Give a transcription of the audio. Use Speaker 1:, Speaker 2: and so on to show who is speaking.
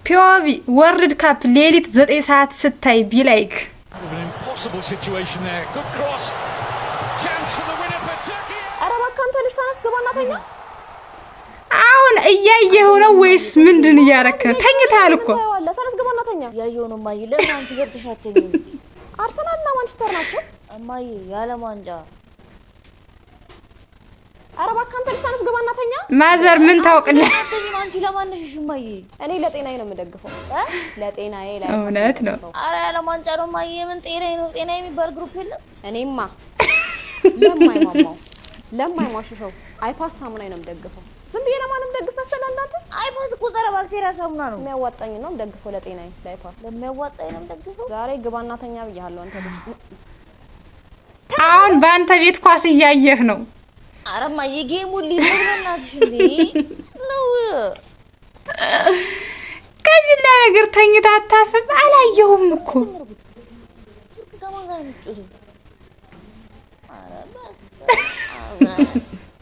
Speaker 1: ፒኦቪ ወርልድ ካፕ ሌሊት 9 ሰዓት ስታይ ቢላይክ
Speaker 2: አረባካን ተልሽ ተነስ ገባና ተኛ
Speaker 1: አሁን እያየሁ ነው ወይስ ምንድን እያረከ ተኝተሃል እኮ
Speaker 2: ተነስ ገባና ተኛ
Speaker 3: ያየው ነው ማይ ለማንቺ ገብተሽ አትተኝ
Speaker 2: አርሰናልና ማንቸስተር ናቸው
Speaker 3: እማዬ ያለ ዋንጫ
Speaker 2: አረባካን ተልሽ ተነስ ገባና ተኛ
Speaker 1: ማዘር ምን ታውቅልህ
Speaker 3: አንቺ ለማንሽ እማዬ
Speaker 2: እኔ ለጤናዬ ነው የምደግፈው ለጤናዬ ላይ
Speaker 1: እውነት ነው
Speaker 3: አረ ያለ ዋንጫ ነው ማዬ ምን ጤናዬ ነው ጤናዬ የሚባል ግሩፕ የለም
Speaker 2: እኔማ ለማይማማው ለማይማሽሸው አይፓስ ሳሙና ነው የምደግፈው ዝም ብዬ ለማንም ደግፍ መሰለህ እንዳንተ
Speaker 3: አይፓስ እኮ ጸረ ባክቴሪያ ሳሙና ነው
Speaker 2: የሚያዋጣኝ ነው የምደግፈው ለጤናዬ ለአይፓስ
Speaker 3: ለሚያዋጣኝ ነው የምደግፈው
Speaker 2: ዛሬ ግባና ተኛ ብያለሁ አንተ ልጅ
Speaker 1: አሁን በአንተ ቤት ኳስ እያየህ ነው
Speaker 3: አረማ የጌሙ ሊዘናናትሽ እንዴ ነው
Speaker 1: ከዚህ ላይ ነገር ተኝታ አታፍም አላየሁም እኮ
Speaker 3: ከማን ጋር ነው